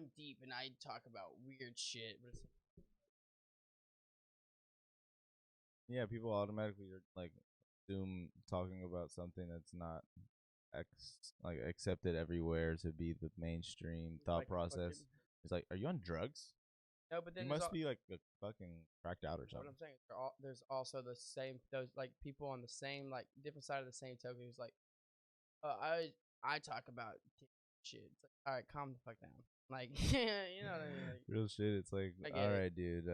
I'm deep and I talk about weird shit. But it's, Yeah, people automatically like assume talking about something that's not accepted everywhere to be the mainstream thought like process. fucking It's like, are you on drugs? no, but then You there's must all. be like a fucking cracked out or What something. I'm saying is there's also the same those like people on the same like different side of the same token who's like, I talk about shit. It's like, all right, calm the fuck down. Like, you know what I mean? Like, Real shit. It's like, I get all it. right, dude,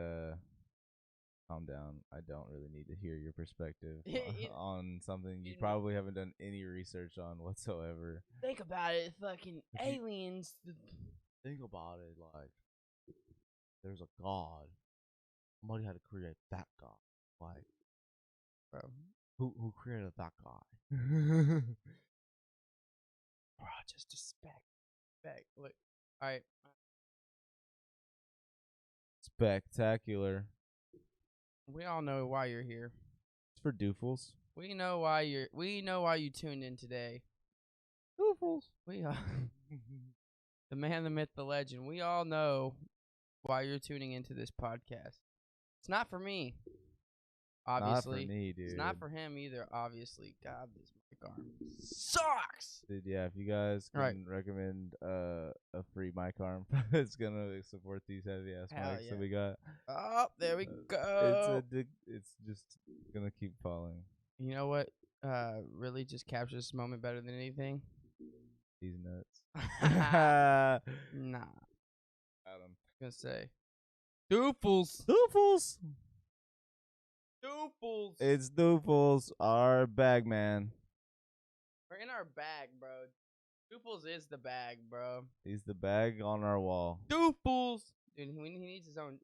calm down. I don't really need to hear your perspective It- on something you you probably haven't done any research on whatsoever. think about it, fucking If you aliens. think about it, like there's a god. Somebody had to create that god. Like, Bro, who created that guy? bro, just respect. Look, all right. Spectacular. We all know why you're here. It's for doofles. We know why you're. We know why you tuned in today. Doofles. We the man, the myth, the legend. We all know why you're tuning into this podcast. It's not for me, obviously. Not for me, dude. It's not for him either, obviously. God, this mic arm sucks. Dude, yeah, if you guys can Right. recommend a free mic arm, it's gonna support these heavy ass Hell mics yeah. that we got. Oh, there we It's go. it's just gonna keep falling. You know what? Really just captures this moment better than anything. These nuts. Nah, Adam. gonna say doofles. Doofles. Doofles. It's Doofles, our bag man. We're in our bag, bro. Doofles is the bag, bro. He's the bag on our wall. Doofles. Dude, he needs his own.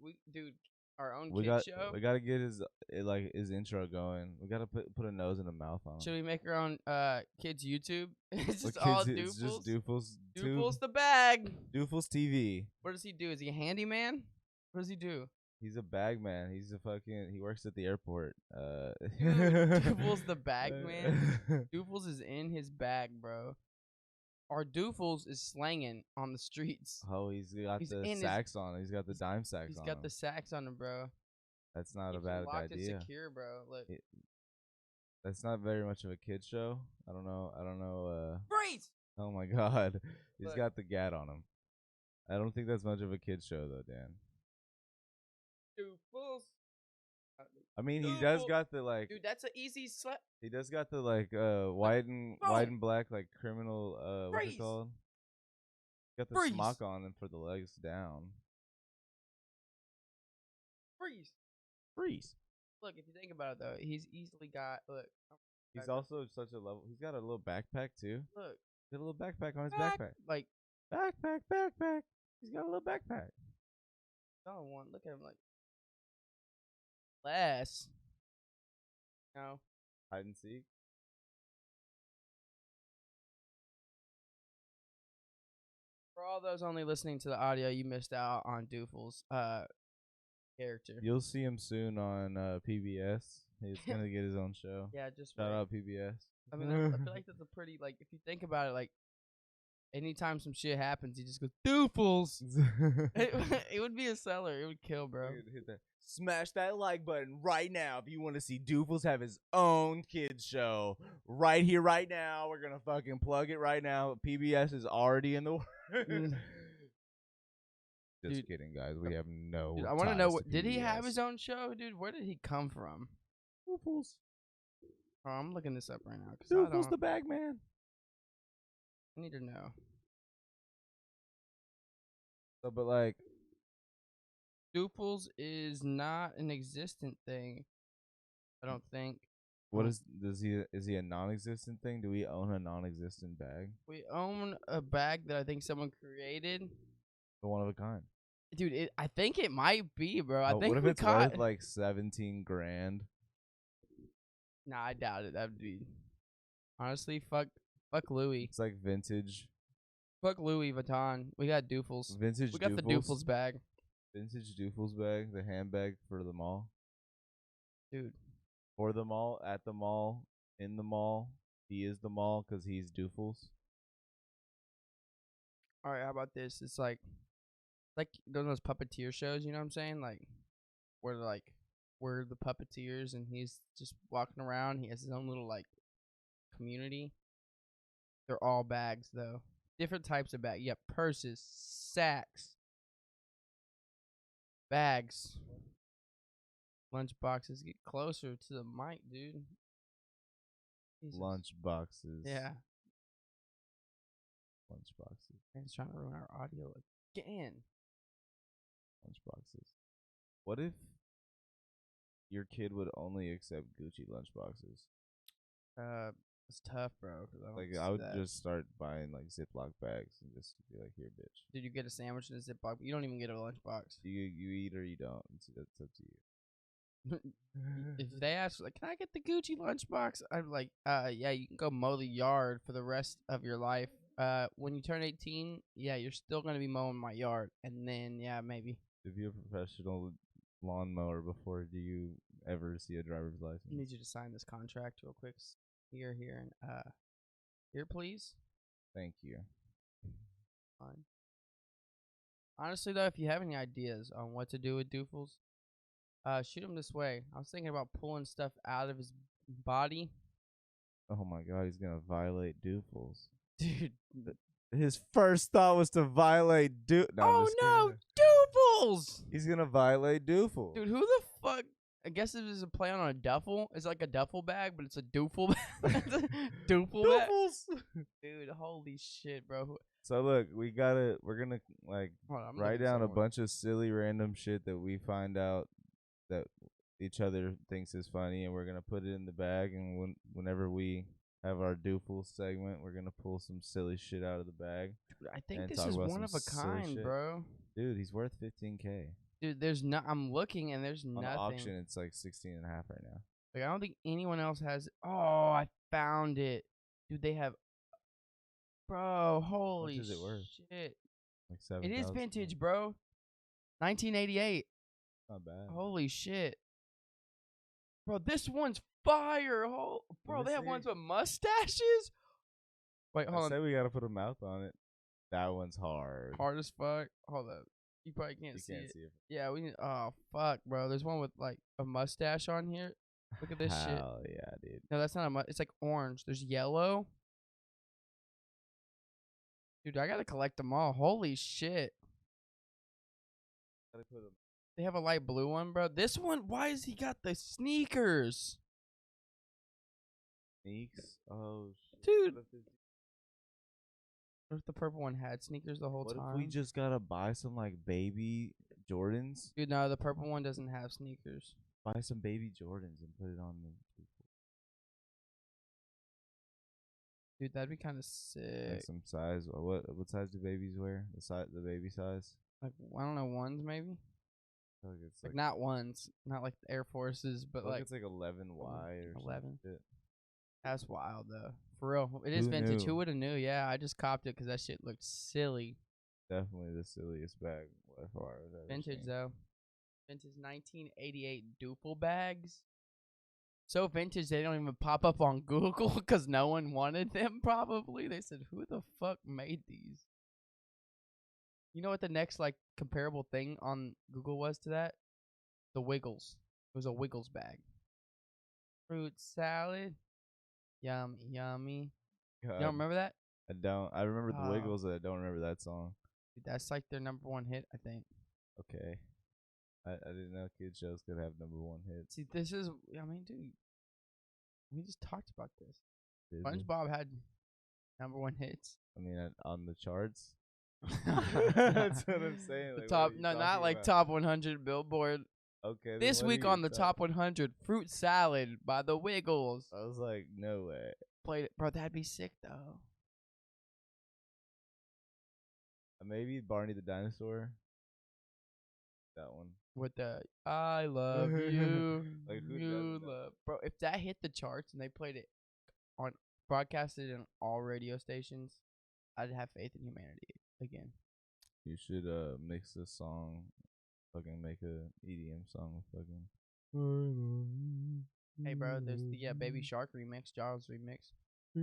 Our own We kid show. gotta get his intro going. We gotta put a nose and a mouth on him. Should we make our own kids YouTube? It's just all Doofles. It's just Doofles. Doofles the bag. Doofles TV. What does he do? Is he a handyman? What does he do? He's a bag man. He works at the airport. Doofles the bag man. Doofles is in his bag, bro. Our Doofles is slanging on the streets. Oh, he's got the sax on. He's got the dime sax on. He's got the sax on him, bro. That's not a Keeps him bad locked idea. and secure, bro. Look. That's not very much of a kid show. I don't know. Freeze! Oh my god, he's Look. got the gat on him. I don't think that's much of a kid show though, Dan. Doofles. I mean, he does got the like. Dude, that's an easy slap. He does got the like white and black like criminal what's it called? Got the smock on and for the legs down. Freeze. Look, if you think about it though, he's easily got He's also such a level. He's got a little backpack too. Look. He's got a little backpack on his backpack. Like backpack. He's got a little backpack. don't want. Look at him like less. No. Hide and seek. For all those only listening to the audio, you missed out on Doofles' character. You'll see him soon on PBS. He's gonna get his own show. Yeah, just shout out PBS. I mean, I feel like that's a pretty like if you think about it, like anytime some shit happens, he just goes Doofles. It would be a seller. It would kill, bro. Hit that. Smash that like button right now if you want to see Doofles have his own kids show right here, right now. We're gonna fucking plug it right now. PBS is already in the works. Just kidding, guys. We have no. Dude, I want to know what did he have his own show, dude? Where did he come from? Doofles. Oh, I'm looking this up right now. Doofles the bag man. I need to know. So, but like, Doofles is not an existent thing. I don't think. What is he a non-existent thing? Do we own a non-existent bag? We own a bag that I think someone created. The one of a kind. Dude, I think it might be, bro. I think what if it's worth like 17 grand? Nah, I doubt it. That'd be honestly fuck Louis. It's like vintage. Fuck Louis Vuitton. We got Doofles. Vintage. We got the Doofles bag. Vintage Doofles bag, the handbag for the mall. Dude. For the mall, at the mall, in the mall. He is the mall because he's Doofles. All right, how about this? It's like like those puppeteer shows. You know what I'm saying? Like where like we're the puppeteers and he's just walking around. He has his own little like community. They're all bags though. Different types of bags. You got purses, sacks, bags, lunch boxes. Get closer to the mic, dude. Jesus. Lunch boxes. Yeah. Lunch boxes. Man's trying to ruin our audio again. Lunch boxes. What if your kid would only accept Gucci lunch boxes? It's tough, bro. 'Cause I would just start buying like Ziploc bags and just be like, here, bitch. Did you get a sandwich in a Ziploc? You don't even get a lunchbox. You eat or you don't. That's up to you. If they ask, like, can I get the Gucci lunchbox? I'm like, yeah, you can go mow the yard for the rest of your life. When you turn 18, yeah, you're still gonna be mowing my yard, and then yeah, maybe. If you're a professional lawnmower before, do you ever see a driver's license? I need you to sign this contract real quick. Here, and here, please. Thank you. Fine. Honestly, though, if you have any ideas on what to do with Doofles, shoot him this way. I was thinking about pulling stuff out of his body. Oh my god, he's gonna violate Doofles. Dude. His first thought was to violate Oh no, Doofles! He's gonna violate Doofles. Dude, who the fuck? I guess it is a play on a duffel. It's like a duffel bag, but it's a doofle bag. Doofle bag. Dude, holy shit, bro. So look, we're gonna like write down a bunch of silly random shit that we find out that each other thinks is funny, and we're gonna put it in the bag, and whenever we have our Doofle segment, we're gonna pull some silly shit out of the bag. Dude, I think this is one of a kind, bro. Dude, he's worth $15K. Dude, there's no. I'm looking and there's nothing. On auction, it's like 16.5 right now. Like I don't think anyone else has. Oh, I found it, dude. They have. Bro, holy much is it worth? Shit! Like 7. It is vintage, bro. 1988. Not bad. Holy shit, bro! This one's fire. Bro, they have ones with mustaches. Wait, hold on. I say we gotta put a mouth on it. That one's hard. Hard as fuck. Hold up. You probably can't see it. Yeah, we need. Oh fuck, bro. There's one with like a mustache on here. Look at this shit. Hell yeah, dude. No, that's not a It's like orange. There's yellow. Dude, I gotta collect them all. Holy shit. They have a light blue one, bro. This one, why has he got the sneakers? Sneaks? Oh, shit. Dude. What if the purple one had sneakers the whole time? What if we just gotta buy some like baby Jordans? Dude, no, the purple one doesn't have sneakers. Buy some baby Jordans and put it on the. Dude, that'd be kind of sick. Like some size. What size do babies wear? The baby size. Like I don't know, ones maybe. I like it's like not ones, not like the Air Forces, but like it's like 11Y or 11. Something. That's wild though. For real, it is vintage. Who would have knew? Yeah, I just copped it because that shit looked silly. Definitely the silliest bag by far. Vintage though. Vintage 1988 Doofle bags. So vintage they don't even pop up on Google because no one wanted them. Probably they said, "Who the fuck made these?" You know what the next like comparable thing on Google was to that? The Wiggles. It was a Wiggles bag. Fruit salad. Yummy. You don't remember that? I don't. I remember the Wiggles, but I don't remember that song. Dude, that's like their #1 hit, I think. Okay. I didn't know kids shows could have #1 hits. See, this is. I mean, dude, we just talked about this. SpongeBob had #1 hits. I mean, on the charts. That's what I'm saying. The like, top, no, not like top 100 Billboard. Okay. This week on the top 100, Fruit Salad by the Wiggles. I was like, no way. Played it, bro. That'd be sick though. Maybe Barney the Dinosaur. That one. With the I love you. Like who you love, bro. If that hit the charts and they played it on broadcasted in all radio stations, I'd have faith in humanity again. You should mix this song, fucking make a EDM song with fucking. Hey, bro, there's the Baby Shark remix, Jaws remix. I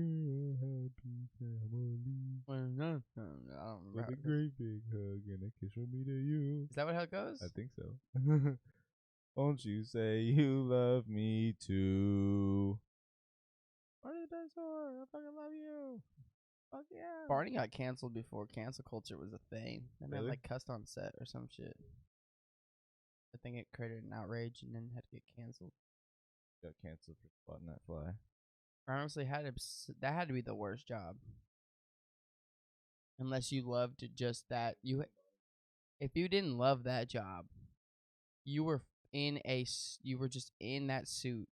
don't remember. a great big hug and a kiss from me to you. Is that how it goes? I think so. Won't you say you love me too? Barney the dinosaur, I fucking love you. Fuck yeah. Barney got canceled before cancel culture was a thing. That man Really? like cussed on set or some shit. I think it created an outrage and then had to get canceled. Got canceled for spotting that fly. Honestly, that had to be the worst job. Unless you loved just that, if you didn't love that job, you were just in that suit,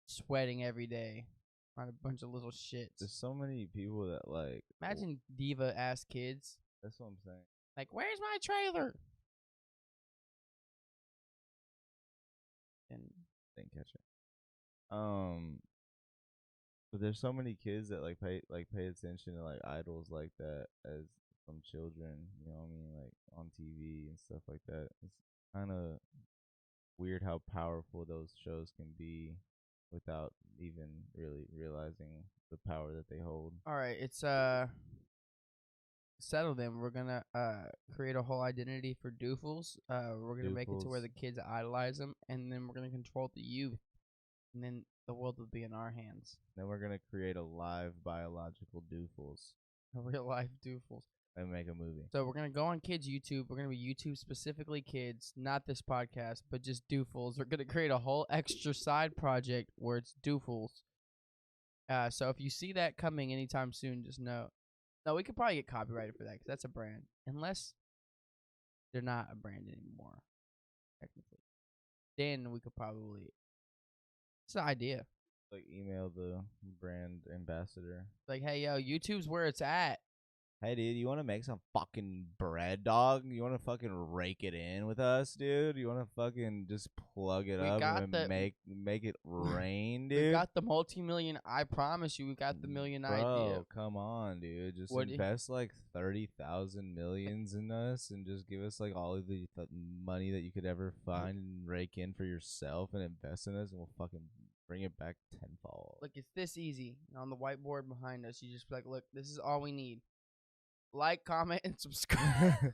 sweating every day on a bunch of little shits. There's so many people that like. Imagine diva ass kids. That's what I'm saying. Like, where's my trailer? And didn't catch it. But there's so many kids that pay attention to like idols like that as from children. You know what I mean? Like on TV and stuff like that. It's kind of weird how powerful those shows can be without even really realizing the power that they hold. All right, it's settle them. We're gonna create a whole identity for Doofles. We're gonna make it to where the kids idolize them, and then we're gonna control the youth, and then the world will be in our hands. Then we're gonna create a live biological Doofles. A real life Doofles. And make a movie. So we're gonna go on kids' YouTube. We're gonna be YouTube specifically kids, not this podcast, but just Doofles. We're gonna create a whole extra side project where it's Doofles. So if you see that coming anytime soon, just know. No, we could probably get copyrighted for that because that's a brand. Unless they're not a brand anymore, technically. Then we could probably. It's an idea. Like email the brand ambassador. Like, hey, yo, YouTube's where it's at. Hey, dude, you want to make some fucking bread, dog? You want to fucking rake it in with us, dude? You want to fucking just plug it up and make it rain, dude? We got the multi-million. I promise you, we got the million idea. Bro, come on, dude. Just invest like 30,000 millions in us and just give us like all of the money that you could ever find and rake in for yourself and invest in us, and we'll fucking bring it back tenfold. Look, it's this easy. On the whiteboard behind us, you just be like, look, this is all we need. Like, comment, and subscribe.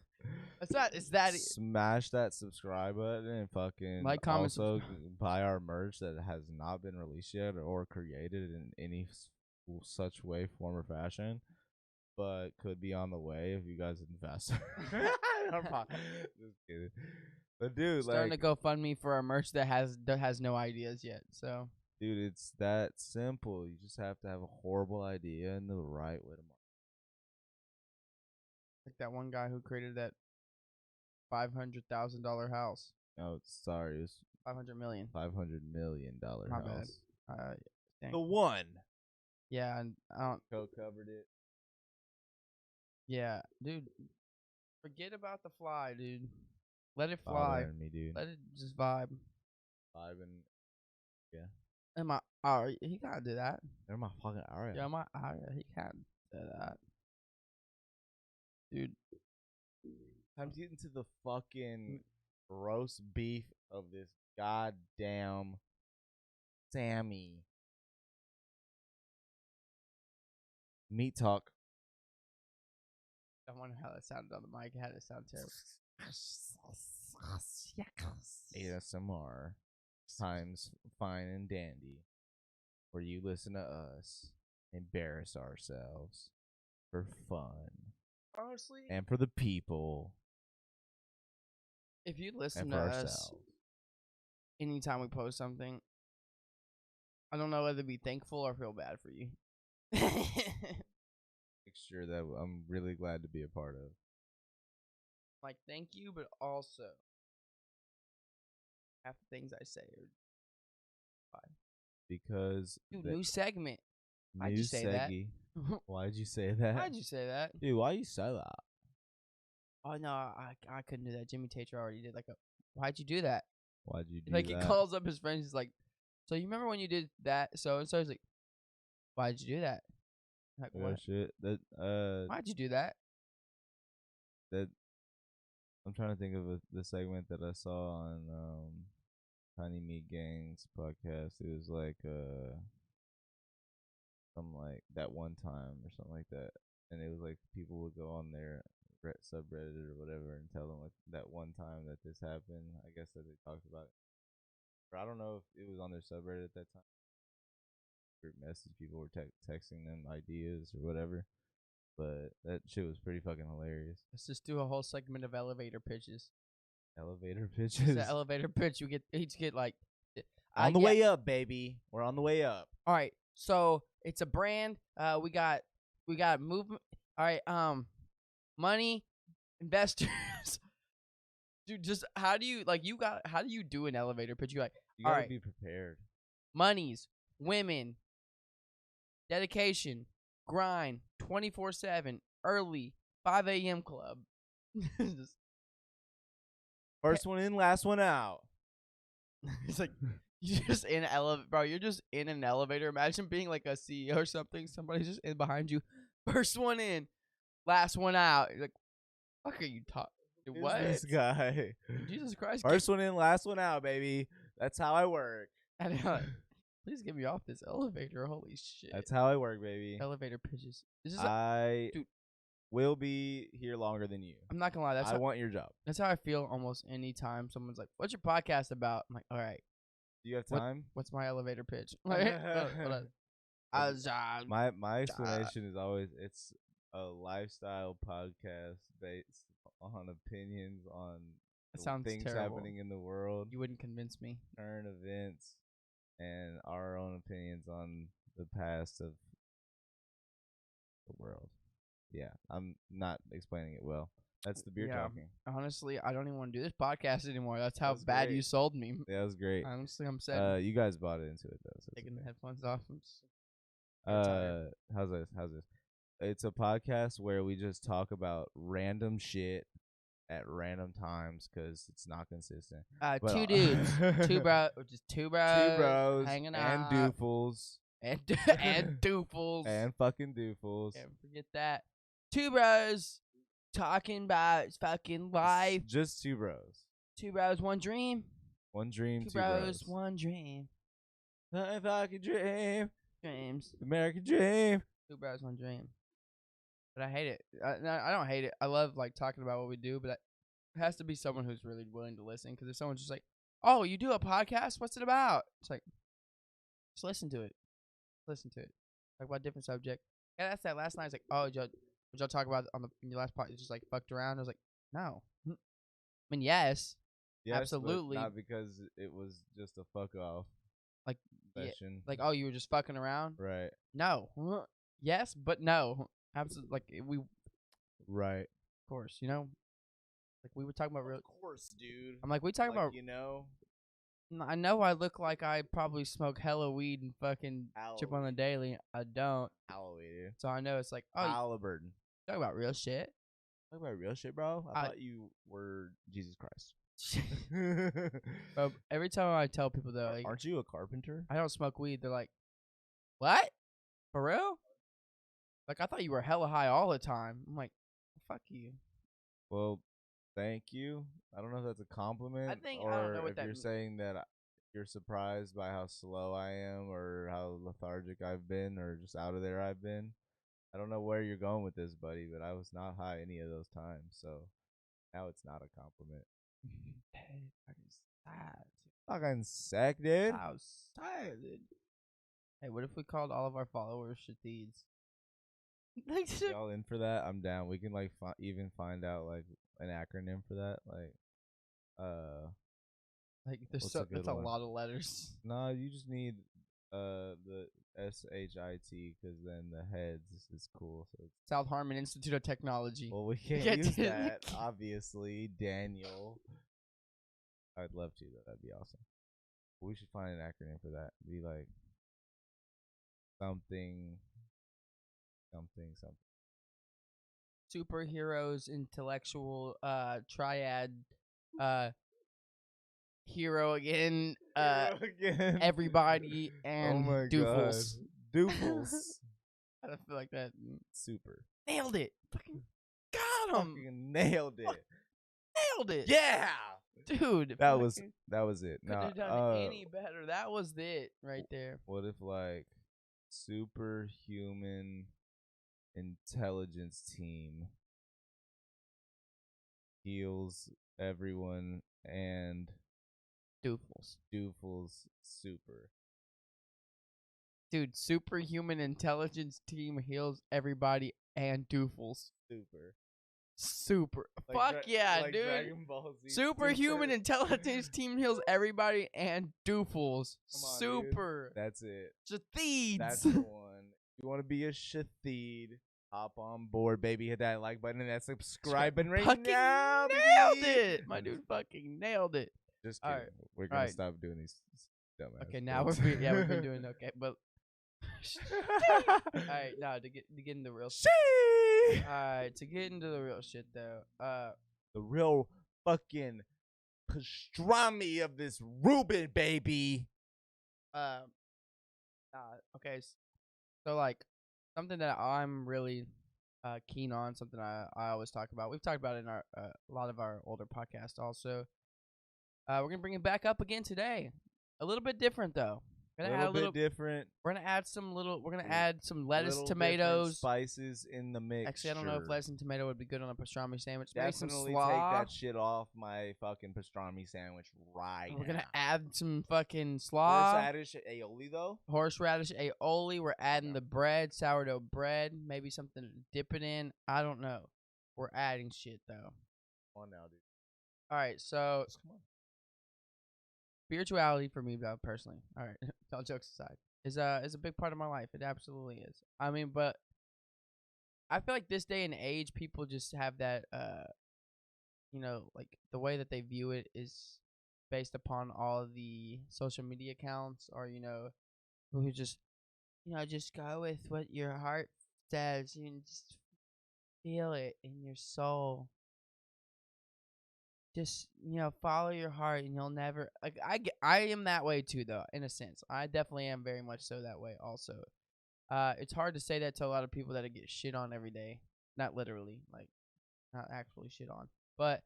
It's that. Smash that subscribe button and fucking like, comment, also buy our merch that has not been released yet or created in any such way, form, or fashion, but could be on the way if you guys invest. Just kidding. But dude, starting to GoFundMe for our merch that has no ideas yet. So, dude, it's that simple. You just have to have a horrible idea and the right way to market. Like that one guy who created that $500,000 house. Oh, sorry, it's $500 million. $500 million My house. Bad. The one. Yeah, and I don't. Co-covered it. Yeah, dude. Forget about the fly, dude. Let it fly. Me, dude. Let it just vibe. Vibing. Yeah. And he can't do that. They're my fucking area. Yeah, he can't do that. Dude, I'm getting to the fucking roast beef of this goddamn Sammy. Meat talk. I wonder how that sounded on the mic. It had to sound terrible. ASMR times fine and dandy, where you listen to us embarrass ourselves for fun. Honestly, and for the people, if you listen to us anytime we post something, I don't know whether to be thankful or feel bad for you. Mixture that I'm really glad to be a part of. Like, thank you, but also half the things I say are fine. Because dude, new segment. Why'd you say that? Why'd you say that? Why'd you say that? Dude, why you say that? Oh no, I couldn't do that. Jimmy Tater already did why'd you do that? Why'd you do that? He calls up his friends, he's like, so you remember when you did that so and so? He's like, why'd you do that? Like, what? Shit. Why'd you do that? I'm trying to think of the segment that I saw on Tiny Meat Gang's podcast. It was like something like that one time or something like that. and it was like people would go on their subreddit or whatever and tell them like that one time that this happened. I guess that they talked about it, or I don't know if it was on their subreddit at that time. Group message, people were texting them ideas or whatever, but that shit was pretty fucking hilarious. Let's just do a whole segment of elevator pitches. Elevator pitches. The elevator pitch. You each get like on the way up, baby. We're on the way up. All right. So it's a brand. We got movement. All right. Money, investors. Dude, just how do you how do you do an elevator pitch? You gotta be prepared. Monies, women, dedication, grind, 24/7, early, 5 a.m. club. First one in, last one out. It's like you're just in bro. You're just in an elevator. Imagine being like a CEO or something. Somebody's just in behind you. First one in, last one out. You're like, fuck are you talking? What? This guy. Jesus Christ. First one in, last one out, baby. That's how I work. Please get me off this elevator. Holy shit. That's how I work, baby. Elevator pitches. Dude, will be here longer than you. I'm not gonna lie. I want your job. That's how I feel almost any time someone's like, "What's your podcast about?" I'm like, "All right." Do you have time? What's my elevator pitch? My explanation is always it's a lifestyle podcast based on opinions on things terrible. happening in the world. You wouldn't convince me. Current events and our own opinions on the past of the world. Yeah, I'm not explaining it well. That's the beer talking. Honestly, I don't even want to do this podcast anymore. That's how bad you sold me. Yeah, that was great. Honestly, I'm sad. You guys bought into it though. So taking the headphones off. How's this? It's a podcast where we just talk about random shit at random times because it's not consistent. Two dudes, two bros, hanging out, and doofles, and doofles, and fucking doofles. Can't forget that. Two bros talking about fucking life. Just two bros. Two bros, one dream. One dream. Two bros, one dream. If I could dream. Dreams. American dream. Two bros, one dream. But I hate it. I don't hate it. I love like talking about what we do, but it has to be someone who's really willing to listen. Because if someone's just like, "Oh, you do a podcast? What's it about?" It's like, just listen to it. Listen to it. Like about a different subject. Yeah, that's that last night. It's like, "Oh, would y'all talk about in your last part? Just like fucked around." I was like, "No." I mean, yes, absolutely. But not because it was just a fuck off. Like, session. Yeah, like, oh, you were just fucking around. Right. No. Yes, but no. Absolutely, like right. Of course, you know, like we were talking about real. Of course, dude. I'm like, we talking about, you know. I know I look like I probably smoke hella weed and fucking chip on the daily. I don't. Halloween. So I know it's like, oh, Halliburton. Talk about real shit. Talk about real shit, bro. I thought you were Jesus Christ. Every time I tell people though, like, aren't you a carpenter? I don't smoke weed. They're like, what? For real? Like, I thought you were hella high all the time. I'm like, fuck you. Well, thank you. I don't know if that's a compliment. I don't know what if that you're saying that you're surprised by how slow I am or how lethargic I've been or just out of there I've been. I don't know where you're going with this, buddy, but I was not high any of those times. So now it's not a compliment. Fucking sick, dude. How sad, dude. Hey, what if we called all of our followers Shadids? Y'all in for that? I'm down. We can like even find out like an acronym for that. Like there's that's a lot of letters. No, you just need the SHIT because then the heads is cool. So South Harmon Institute of Technology. Well, we can't use that, obviously. Daniel. I'd love to though. That'd be awesome. We should find an acronym for that. Be like something. Superheroes, intellectual, triad, hero again, everybody, and doofles. Doofles. I don't feel like that. Super. Nailed it. Fucking got him. Fucking nailed it. Nailed it. Yeah. Dude. That was it. Couldn't have done any better. That was it right there. What if like superhuman intelligence team heals everyone and Doofles. Super. Dude, superhuman intelligence team heals everybody and Doofles. Super. Fuck yeah, like dude. Dragon Ball Z Superhuman intelligence team heals everybody and Doofles. Super. Dude. That's it. Shatheeds. That's the one. You want to be a Shatheed? Hop on board, baby. Hit that like button and that subscribe button right now. Nailed it. My dude fucking nailed it. Just kidding. Right. We're gonna stop doing these dumbass. Okay, now we've been doing okay, but all right, now to get into the real shit. All right, to get into the real shit though. The real fucking pastrami of this Reuben, baby. Okay, so like something that I'm really keen on, something I always talk about. We've talked about it in our a lot of our older podcasts also. We're gonna bring it back up again today. A little bit different though. A little bit different. We're gonna add some lettuce, tomatoes, spices in the mix. Actually, I don't know if lettuce and tomato would be good on a pastrami sandwich. Definitely take that shit off my fucking pastrami sandwich right now. We're gonna add some fucking slaw. Horseradish aioli though. Horseradish aioli. We're adding the bread, sourdough bread, maybe something to dip it in. I don't know. We're adding shit though. Come on now, dude. All right, so come on. Spirituality for me, personally. All right, all jokes aside, is a big part of my life. It absolutely is. I mean, but I feel like this day and age, people just have that, like the way that they view it is based upon all of the social media accounts, or who just, just go with what your heart says and just feel it in your soul. Just follow your heart, and you'll never like. I am that way too, though. In a sense, I definitely am very much so that way. Also, it's hard to say that to a lot of people that get shit on every day. Not literally, like not actually shit on, but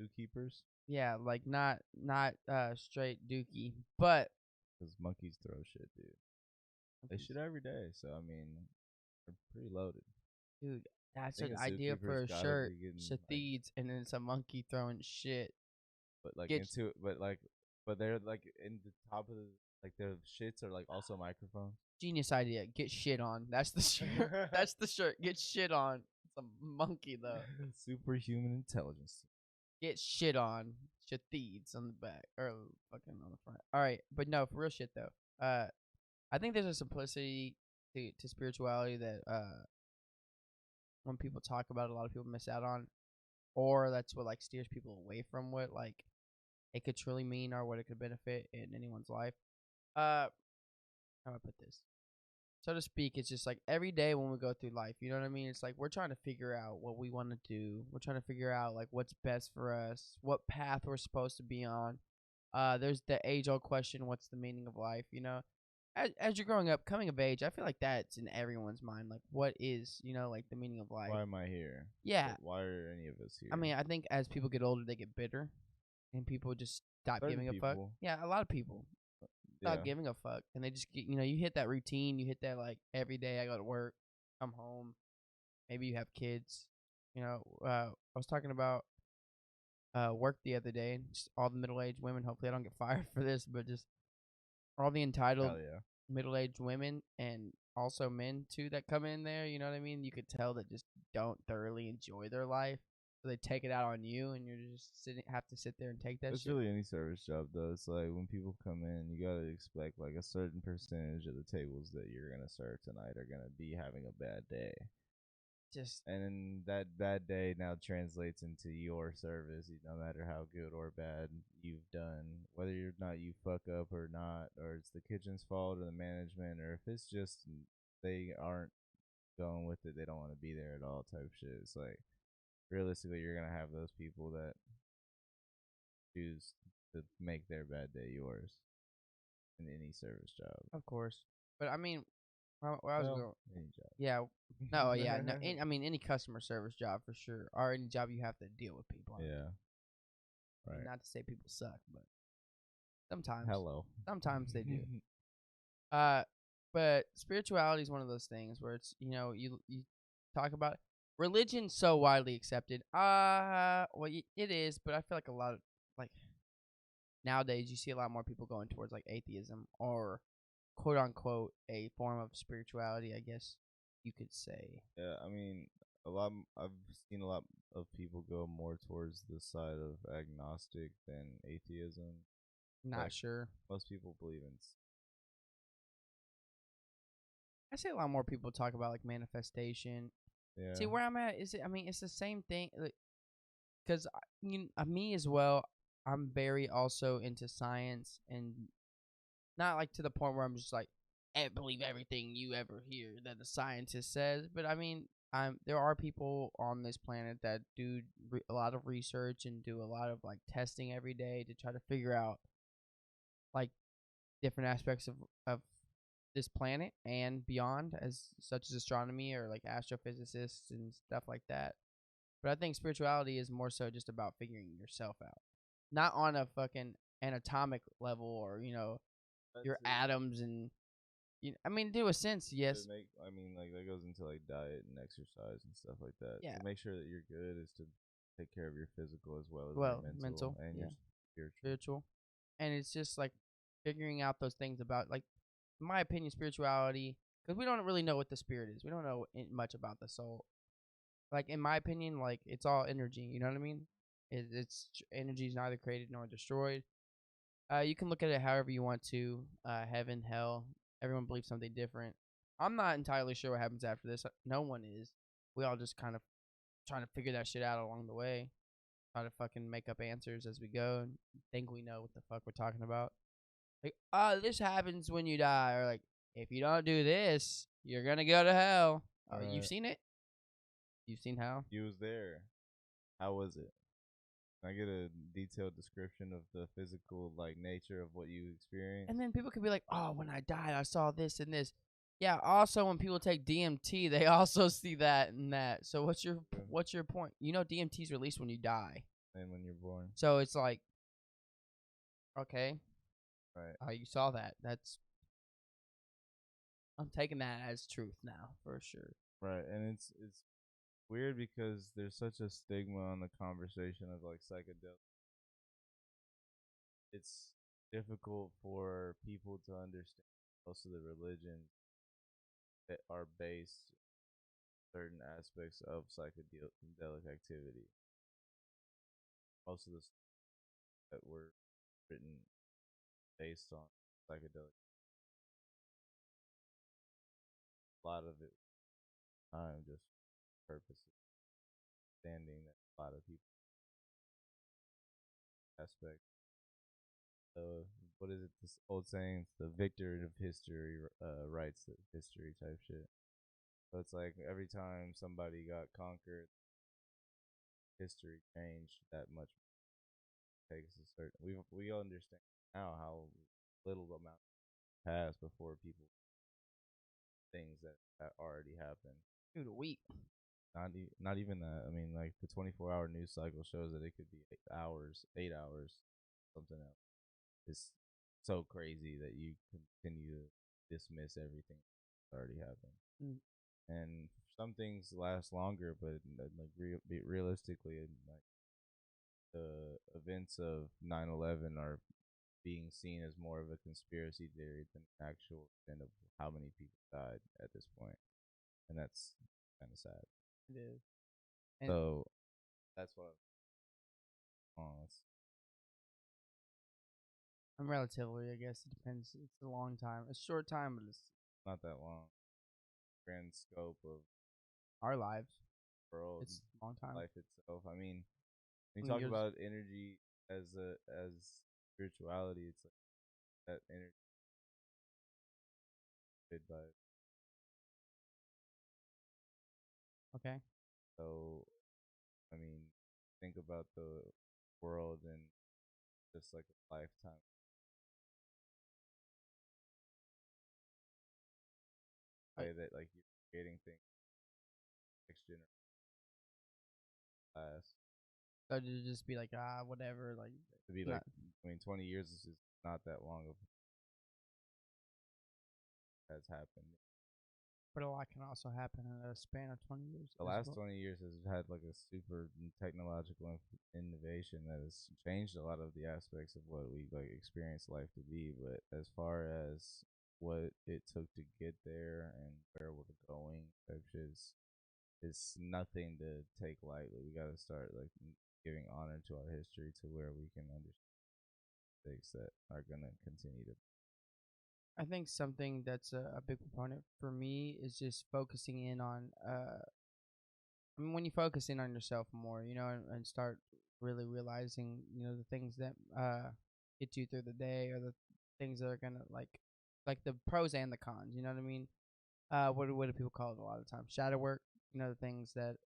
zookeepers. Yeah, like not straight dookie, but because monkeys throw shit, dude. They shit every day, so I mean, they're pretty loaded, dude. That's an idea for a shirt. Shatheeds, and then it's a monkey throwing shit. But like but they're like in the top of their shits are like also microphones. Genius idea. Get shit on. That's the shirt. That's the shirt. Get shit on. It's a monkey though. Superhuman intelligence. Get shit on. Shatheeds on the back or fucking on the front. All right, but no, for real shit though. I think there's a simplicity to spirituality that when people talk about it, a lot of people miss out on, or that's what like steers people away from what like it could truly mean or what it could benefit in anyone's life. How do I put this? So to speak, it's just like every day when we go through life, you know what I mean? It's like we're trying to figure out what we want to do. We're trying to figure out like what's best for us, what path we're supposed to be on. There's the age-old question, what's the meaning of life, As you're growing up, coming of age, I feel like that's in everyone's mind. Like, what is, like the meaning of life? Why am I here? Yeah. Why are any of us here? I mean, I think as people get older, they get bitter, and people just stop giving a fuck. Yeah, a lot of people stop giving a fuck, and they just get, you hit that routine. You hit that like every day. I go to work, come home. Maybe you have kids. I was talking about work the other day, and just all the middle-aged women. Hopefully, I don't get fired for this, but just all the entitled middle-aged women and also men too that come in there, you know what I mean? You could tell that just don't thoroughly enjoy their life, so they take it out on you, and you're just have to sit there and take that. It's shit. Really any service job though. It's like when people come in, you gotta expect like a certain percentage of the tables that you're gonna serve tonight are gonna be having a bad day. And then that bad day now translates into your service, no matter how good or bad you've done, whether you're not you fuck up or not, or it's the kitchen's fault or the management, or if it's just they aren't going with it, they don't want to be there at all type shit. It's like realistically you're gonna have those people that choose to make their bad day yours in any service job. Of course. But I mean, where I was going, any job. Yeah, no, yeah, no. I mean, any customer service job for sure, or any job you have to deal with people. Yeah, right. Not to say people suck, but sometimes. Hello. Sometimes they do. But spirituality is one of those things where it's you talk about it. Religion's so widely accepted. Well, it is, but I feel like a lot of like nowadays you see a lot more people going towards like atheism or quote unquote a form of spirituality, I guess you could say. Yeah, I mean, I've seen a lot of people go more towards the side of agnostic than atheism. Not Like sure. most people believe in. I see a lot more people talk about like manifestation. Yeah. See where I'm at is it? I mean, it's the same thing. Because me as well. I'm very also into science and not like to the point where I'm just like, believe everything you ever hear that the scientist says. But I mean, there are people on this planet that do a lot of research and do a lot of like testing every day to try to figure out like different aspects of this planet and beyond, as such as astronomy or like astrophysicists and stuff like that. But I think spirituality is more so just about figuring yourself out, not on a fucking anatomic level or That's your it. atoms and I mean, to a sense, yes. I mean, like that goes into like diet and exercise and stuff like that. Yeah. To make sure that you're good is to take care of your physical as well as Well, your mental and yeah, your spiritual, and it's just like figuring out those things about like, in my opinion, spirituality. Because we don't really know what the spirit is. We don't know much about the soul. Like in my opinion, like it's all energy. You know what I mean? Energy is neither created nor destroyed. You can look at it however you want to. Heaven, hell. Everyone believes something different. I'm not entirely sure what happens after this. No one is. We all just kind of trying to figure that shit out along the way. Try to fucking make up answers as we go and think we know what the fuck we're talking about. Like, this happens when you die, or like, if you don't do this, you're gonna go to hell. You've seen it? You've seen hell? You was there. How was it? Can I get a detailed description of the physical like nature of what you experienced? And then people could be like, "Oh, when I died, I saw this and this." Yeah. Also, when people take DMT, they also see that and that. So what's your point? DMT is released when you die. And when you're born. So it's like, okay, Right. you saw that. I'm taking that as truth now for sure. Right. And it's weird because there's such a stigma on the conversation of like psychedelics. It's difficult for people to understand most of the religions that are based certain aspects of psychedelic activity. Most of the stuff that were written based on psychedelic, a lot of it, I'm just purposely standing that a lot of people aspect. What is it? This old saying, the victor of history writes the history type shit. So it's like every time somebody got conquered, history changed that much. Takes a certain. We understand now how little amount passed before people things that already happened. Dude, a week. Not even that. I mean, like the 24-hour news cycle shows that it could be 8 hours, 8 hours, something else. It's so crazy that you continue to dismiss everything that already happened. Mm. And some things last longer, but like realistically, like the events of 9/11 are being seen as more of a conspiracy theory than actual event of how many people died at this point, and that's kind of sad. It is. And So that's what. Oh, I'm relatively, I guess it depends. It's a long time, a short time, but it's not that long. Grand scope of our lives. world, It's a long time. life itself. I mean, when you talk about energy as spirituality, it's like that energy by. Okay. So, I mean, think about the world and just like a lifetime. Way that like you're creating things next generation class. So to just be like, whatever, like To be like, I mean, 20 years is not that long of has happened. But a lot can also happen in a span of 20 years. The last 20 years has had like a super technological innovation that has changed a lot of the aspects of what we like experience life to be. But as far as what it took to get there and where we're going, type shit is nothing to take lightly. We got to start like giving honor to our history to where we can understand things that are gonna continue to. I think something that's a big component for me is just focusing in on I mean, when you focus in on yourself more, and start really realizing, the things that get you through the day, or the things that are gonna like the pros and the cons. You know what I mean? What do people call it a lot of times? Shadow work. The things that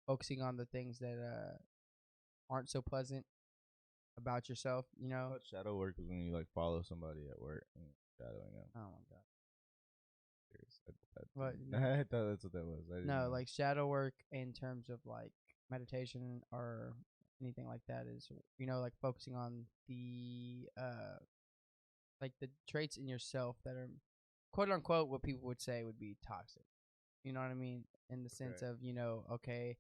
focusing on the things that aren't so pleasant about yourself. But shadow work is when you like follow somebody at work and shadowing them. Oh my god. What? I thought that's what that was. No, like shadow work in terms of like meditation or anything like that is like focusing on the like the traits in yourself that are quote unquote what people would say would be toxic. You know what I mean? In the sense of, okay,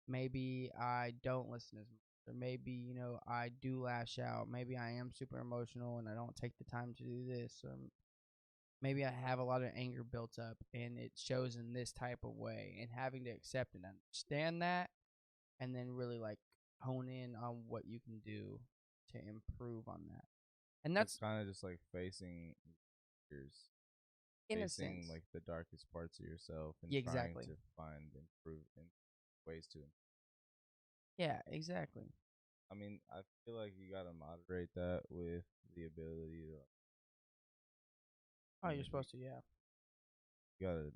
maybe I don't listen as much, or maybe, I do lash out. Maybe I am super emotional and I don't take the time to do this, or maybe I have a lot of anger built up and it shows in this type of way, and having to accept and understand that, and then really like hone in on what you can do to improve on that. And that's kind of just like facing yours, in a sense, facing like the darkest parts of yourself and exactly. trying to find ways to. Yeah, exactly. I mean, I feel like you gotta moderate that with the ability to. Oh, you're supposed to, yeah. You gotta.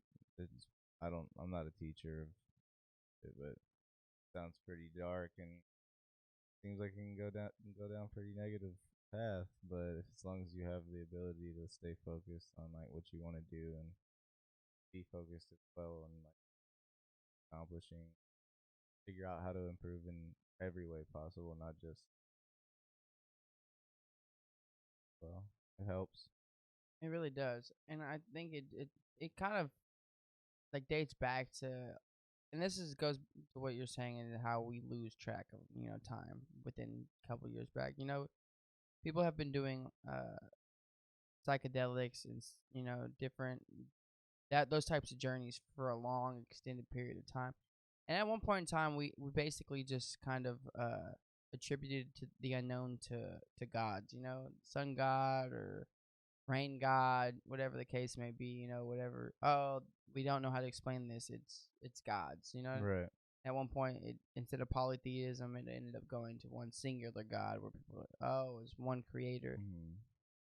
I'm not a teacher of it, but it sounds pretty dark and seems like it can go down pretty negative path. But as long as you have the ability to stay focused on like what you want to do and be focused as well on like accomplishing, figure out how to improve in every way possible, not just. Well, it helps. It really does, and I think it kind of like dates back to, and this goes to what you're saying and how we lose track of time within a couple years back. People have been doing psychedelics and different those types of journeys for a long extended period of time, and at one point in time we basically just kind of attributed to the unknown to gods, sun god or rain god, whatever the case may be, whatever. Oh, we don't know how to explain this. It's gods, Right. At one point, instead of polytheism, it ended up going to one singular god, where people were like, oh, it's one creator. Mm-hmm.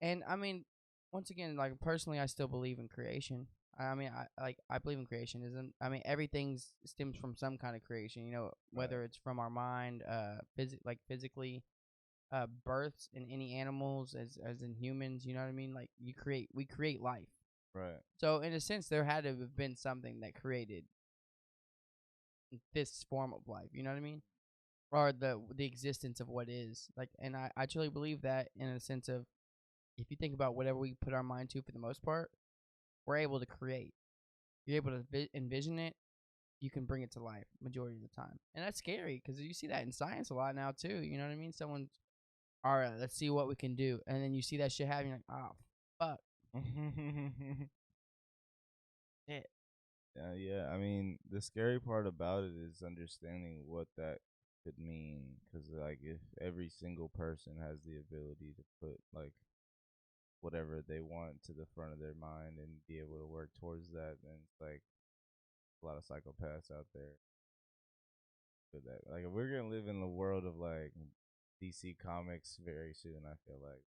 And I mean, once again, like personally, I still believe in creation. I mean, I believe in creationism. I mean, everything stems from some kind of creation. Whether Right. it's from our mind, physically, births in any animals as in humans. You know what I mean? Like we create life. Right. So in a sense, there had to have been something that created this form of life. You know what I mean? Or the existence of what is like. And I truly believe that, in a sense of, if you think about whatever we put our mind to, for the most part, we're able to create. You're able to envision it. You can bring it to life majority of the time, and that's scary because you see that in science a lot now too. You know what I mean? Someone's, all right, let's see what we can do, and then you see that shit happen. You're like, oh fuck. Shit. Yeah. I mean, the scary part about it is understanding what that could mean, because like if every single person has the ability to put like whatever they want to the front of their mind and be able to work towards that, then it's like a lot of psychopaths out there with that. Like if we're gonna live in the world of like DC Comics very soon, I feel like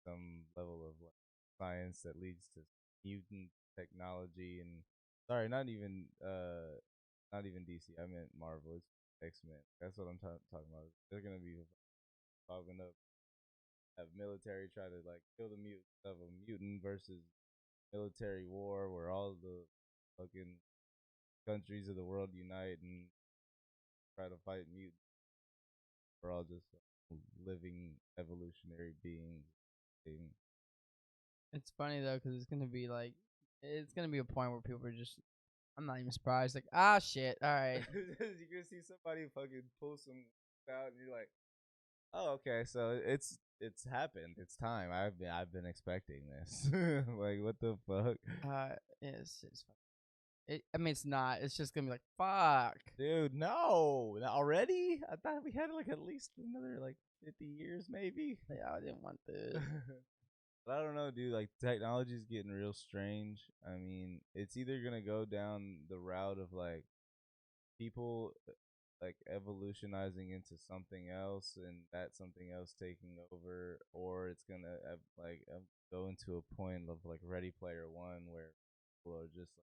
some level of like science that leads to mutant technology and not even DC. I meant Marvel. It's X-Men. That's what I'm talking about. They're gonna be popping up, have military try to like kill the mutant of a mutant versus military war where all the fucking countries of the world unite and try to fight mutants. We're all just living evolutionary beings. It's funny though, because it's gonna be like it's gonna be a point where people are just. I'm not even surprised. Like, ah, shit. All right. You're gonna see somebody fucking pull some out, and you're like, oh, okay, so it's happened. It's time. I've been expecting this. Like, what the fuck, It's fine. I mean, it's not. It's just gonna be like, fuck. dude? No, already. I thought we had like at least another like 50 years, maybe. Yeah, I didn't want this. But I don't know, dude. Like, technology is getting real strange. I mean, it's either gonna go down the route of like people like evolutionizing into something else, and that something else taking over, or it's gonna go into a point of like Ready Player One, where people are just like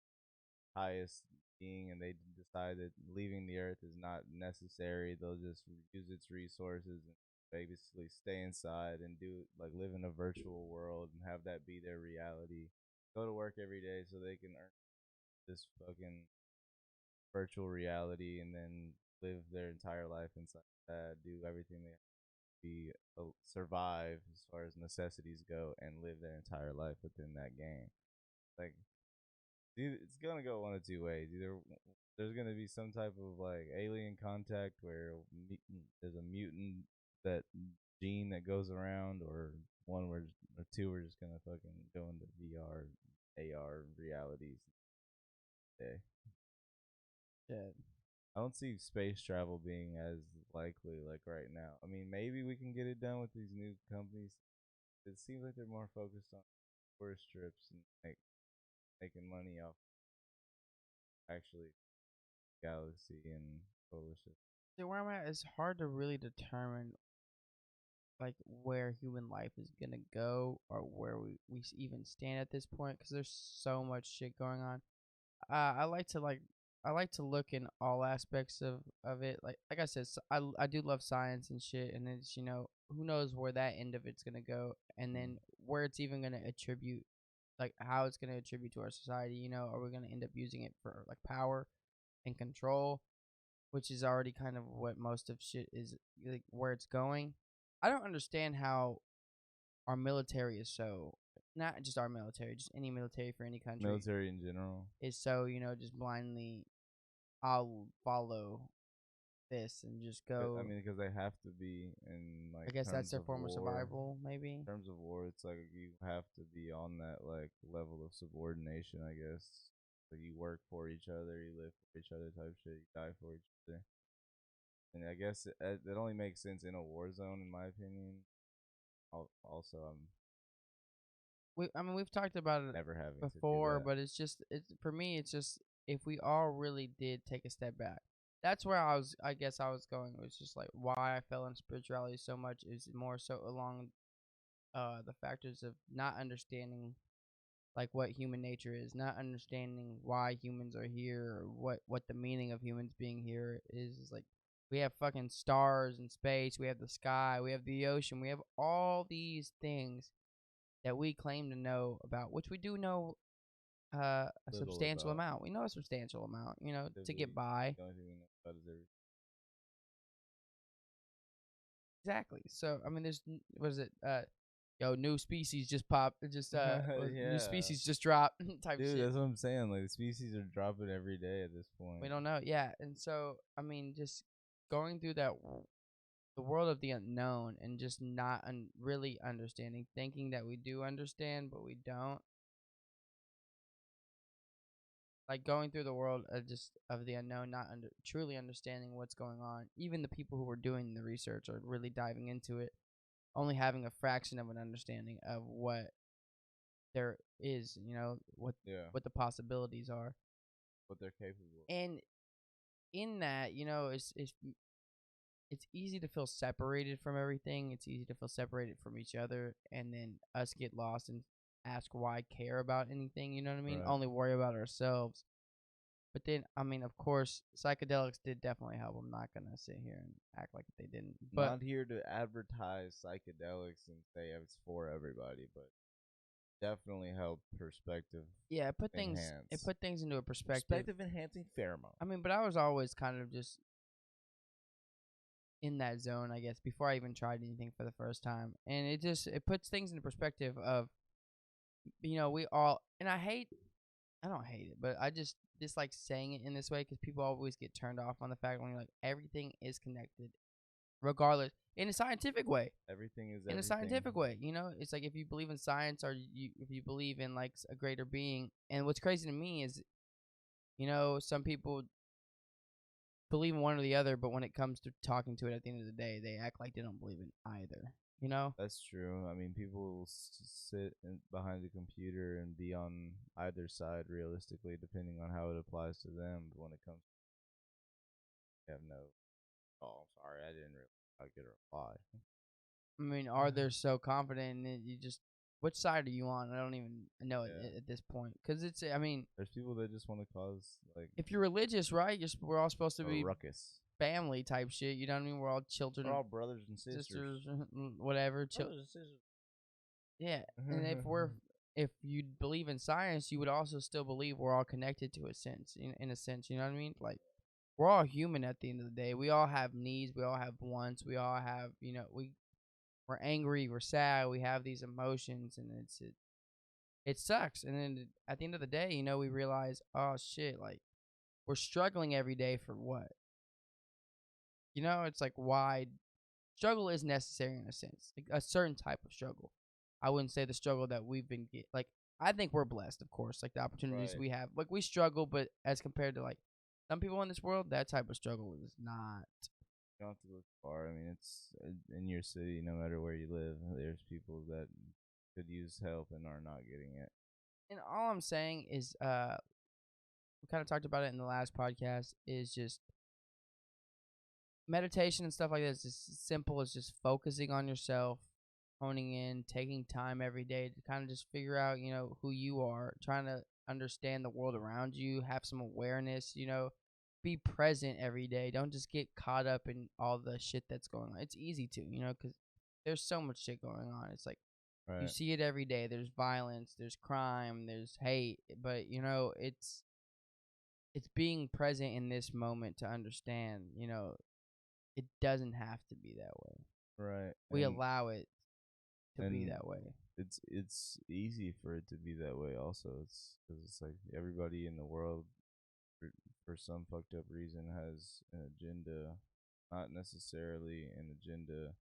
highest being, and they decide that leaving the earth is not necessary. They'll just use its resources and basically stay inside and do like live in a virtual world and have that be their reality. Go to work every day so they can earn this fucking virtual reality, and then live their entire life inside that, do everything they have to be survive as far as necessities go, and live their entire life within that game. Like, dude, it's gonna go one of two ways. Either there's gonna be some type of like alien contact where there's a mutant that gene that goes around, or one where or two we're just gonna fucking go into VR, AR realities. Yeah. Yeah. I don't see space travel being as likely like right now. I mean, maybe we can get it done with these new companies. It seems like they're more focused on tourist trips and like making money off actually galaxy and solar system. So where I'm at, it's hard to really determine like where human life is gonna go or where we even stand at this point because there's so much shit going on. I like to look in all aspects of it. Like I said, I do love science and shit, and it's who knows where that end of it's gonna go, and then where it's even gonna attribute, like how it's gonna attribute to our society. Are we gonna end up using it for like power and control, which is already kind of what most of shit is like where it's going. I don't understand how our military is so not just our military, just any military for any country Military in general. is so just blindly I'll follow this and just go. I mean, because they have to be in like I guess that's terms their of form of war. survival, maybe. In terms of war, it's like you have to be on that like level of subordination, I guess. Like, you work for each other, you live for each other type shit, you die for each other. And I guess it only makes sense in a war zone, in my opinion. Also, I'm I mean, we've talked about it never having before, to do that. but it's for me. It's just if we all really did take a step back. That's where I guess I was going. It was just like why I fell into spirituality so much is more so along the factors of not understanding like what human nature is, not understanding why humans are here, or what the meaning of humans being here is like we have fucking stars in space, we have the sky, we have the ocean, we have all these things that we claim to know about, which we do know a substantial amount. We know a substantial amount, to get by. The only thing we know about is everything. Exactly. So I mean, there's what is it? New species just pop. Just Yeah. new species just drop type Dude, shit. that's what I'm saying. Like, the species are dropping every day at this point. We don't know. Yeah, and so I mean, just going through that the world of the unknown and just not really understanding, thinking that we do understand, but we don't. Like going through the world of just of the unknown, not truly understanding what's going on. Even the people who are doing the research are really diving into it, only having a fraction of an understanding of what there is. What the possibilities are, what they're capable of. And in that, it's easy to feel separated from everything. It's easy to feel separated from each other, and then us get lost and ask why care about anything. You know what I mean? Right. Only worry about ourselves. But then, I mean, of course, psychedelics did definitely help. I'm not gonna sit here and act like they didn't. But not here to advertise psychedelics and say it's for everybody, but definitely help perspective. Yeah, it put enhance. things into a perspective. Perspective enhancing pheromone. I mean, but I was always kind of just in that zone, I guess, before I even tried anything for the first time. And it puts things into perspective of we all, and I hate I don't hate it, but I just dislike saying it in this way because people always get turned off on the fact when you're like everything is connected, regardless, in a scientific way. Everything is In a everything. scientific way, it's like if you believe in science or if you believe in like a greater being. And what's crazy to me is, some people believe in one or the other, but when it comes to talking to it at the end of the day, they act like they don't believe in either. That's true. I mean, people will sit behind a computer and be on either side realistically, depending on how it applies to them. But when it comes, they have no. Oh, sorry, I didn't really get a reply. I mean, are they so confident in it? Which side are you on? I don't even know at this point, because I mean, there's people that just want to cause like. If you're religious, right? We're all supposed to be ruckus. Family type shit. You know what I mean? We're all children. We're all brothers and sisters. Whatever. Brothers and sisters. Yeah, and if you believe in science, you would also still believe we're all connected to a sense. In a sense, you know what I mean? Like, we're all human at the end of the day. We all have needs. We all have wants. We all have, we're angry. We're sad. We have these emotions, and it sucks. And then at the end of the day, we realize, oh shit, like we're struggling every day for what? It's like why struggle is necessary in a sense, like a certain type of struggle. I wouldn't say the struggle that we've been like. I think we're blessed, of course, like the opportunities we have. Like we struggle, but as compared to like some people in this world, that type of struggle is not. You don't have to look far. I mean, it's in your city, no matter where you live. There's people that could use help and are not getting it. And all I'm saying is, we kind of talked about it in the last podcast. Is just meditation and stuff like that is just as simple as just focusing on yourself, honing in, taking time every day to kind of just figure out, who you are, trying to understand the world around you, have some awareness, be present every day. Don't just get caught up in all the shit that's going on. It's easy to, because there's so much shit going on. It's like you see it every day. There's violence, there's crime, there's hate, but it's being present in this moment to understand, it doesn't have to be that way. Right. We allow it to be that way. It's easy for it to be that way. Also, it's because it's like everybody in the world, for some fucked up reason, has an agenda. Not necessarily an agenda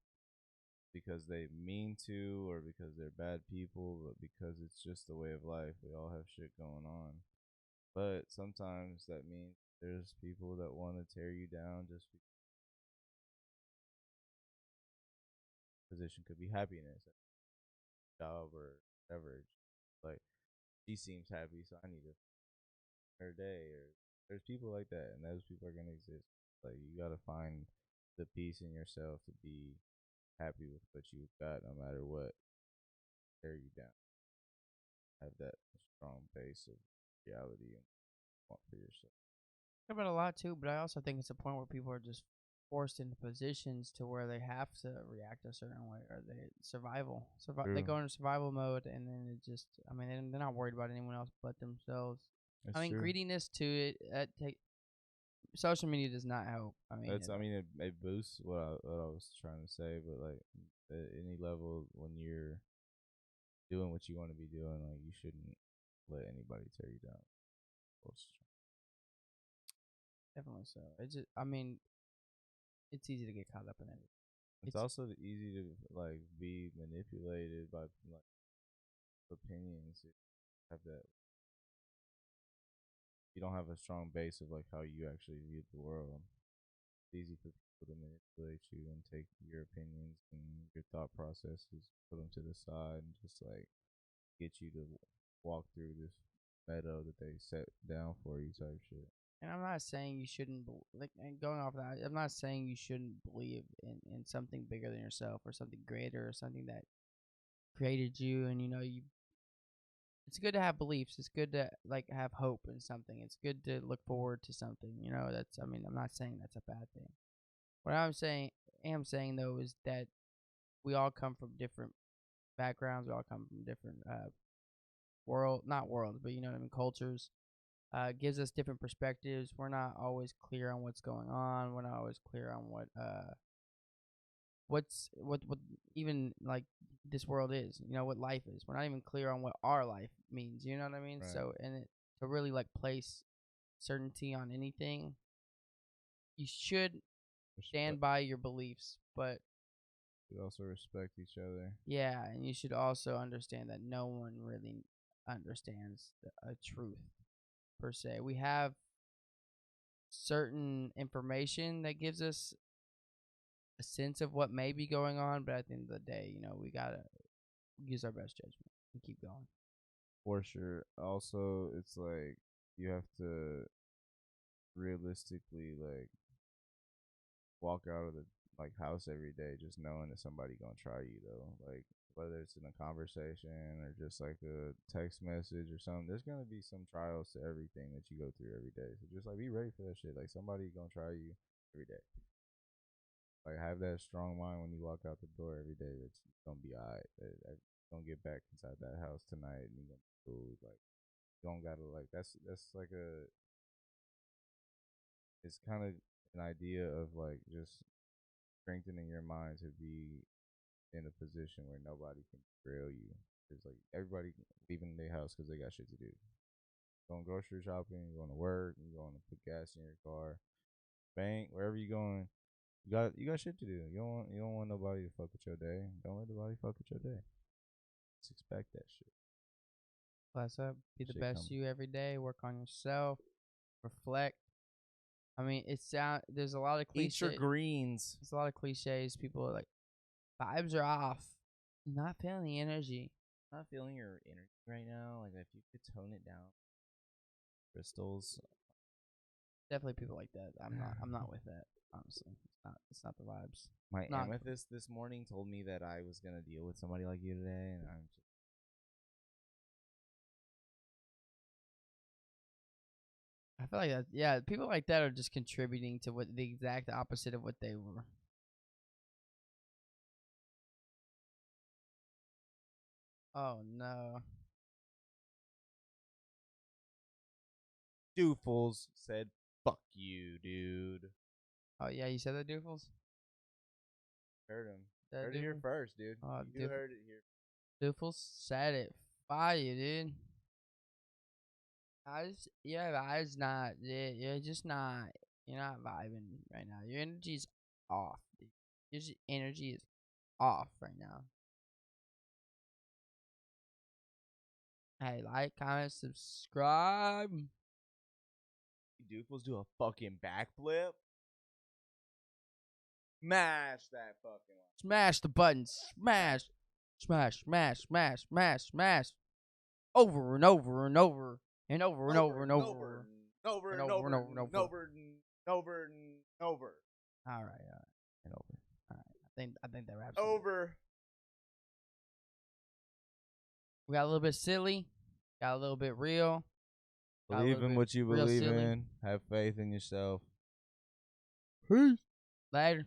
because they mean to or because they're bad people, but because it's just the way of life. We all have shit going on. But sometimes that means there's people that want to tear you down just because position could be happiness, job or whatever. Like she seems happy, so I need to her day. Or there's people like that, and those people are gonna exist. Like you gotta find the peace in yourself to be happy with what you've got, no matter what tear you down. Have that strong base of reality and want for yourself. Talk about a lot too, but I also think it's a point where people are just forced into positions to where they have to react a certain way, or they go into survival mode, and then it just, I mean, they're not worried about anyone else but themselves. That's I mean, true. greediness to it, social media does not help. I mean, it boosts what I was trying to say, but like at any level, when you're doing what you want to be doing, like you shouldn't let anybody tear you down. Definitely so. I mean, it's easy to get caught up in it. It's also easy to like be manipulated by like opinions. Have that. You don't have a strong base of like how you actually view the world. It's easy for people to manipulate you and take your opinions and your thought processes, put them to the side, and just like get you to walk through this meadow that they set down for you type shit. And I'm not saying you shouldn't and going off that, I'm not saying you shouldn't believe in something bigger than yourself, or something greater, or something that created you. And it's good to have beliefs. It's good to like have hope in something. It's good to look forward to something. I mean, I'm not saying that's a bad thing. What am saying though is that we all come from different backgrounds. We all come from different not worlds, but you know what I mean, cultures. Gives us different perspectives. We're not always clear on what's going on. We're not always clear on what even like this world is. What life is. We're not even clear on what our life means. You know what I mean? Right. So, and to really like place certainty on anything, you should stand by your beliefs, but you also respect each other. Yeah, and you should also understand that no one really understands a truth per se. We have certain information that gives us a sense of what may be going on, but at the end of the day, we gotta use our best judgment and keep going. For sure. Also, it's like you have to realistically like walk out of the house every day just knowing that somebody gonna try you though. Like whether it's in a conversation or just like a text message or something, there's gonna be some trials to everything that you go through every day. So just like be ready for that shit. Like somebody gonna try you every day. Like have that strong mind when you walk out the door every day that you're gonna be alright. That don't get back inside that house tonight and you're gonna be cool. Like you don't gotta like that's like it's kind of an idea of like just strengthening your mind to be in a position where nobody can derail you. It's like everybody leaving their house because they got shit to do. Going grocery shopping, going to work, you going to put gas in your car, bank, wherever you going. You got shit to do. You don't want nobody to fuck with your day. Don't let nobody fuck with your day. Just expect that shit. Class up, be the best you every day. Work on yourself. Reflect. I mean, there's a lot of cliches. Eat your greens. There's a lot of cliches. People are like, vibes are off. Not feeling the energy. Not feeling your energy right now. Like if you could tone it down. Crystals. Definitely people like that. I'm not with that. Honestly, it's not the vibes. My amethyst this morning told me that I was gonna deal with somebody like you today, and I'm just. I feel like that. Yeah, people like that are just contributing to what the exact opposite of what they were. Oh no. Doofles said, "Fuck you, dude." Oh yeah, you said that, Doofles? Heard him. Heard it here first, dude. You heard it here. Doofles said it. Fire, dude. You're just not. You're not vibing right now. Your energy's off, dude. Your energy is off right now. Hey, like, comment, subscribe. You doofles do a fucking backflip. Smash that fucking one. Smash the buttons. Smash. Smash, smash, smash, smash, smash. Over and over and over. And over and over and over. Over and over and over and over and over and over. All right. And over. All right. I think that wraps over. We got a little bit silly. Got a little bit real. Believe in what you believe in. Have faith in yourself. Peace. Later.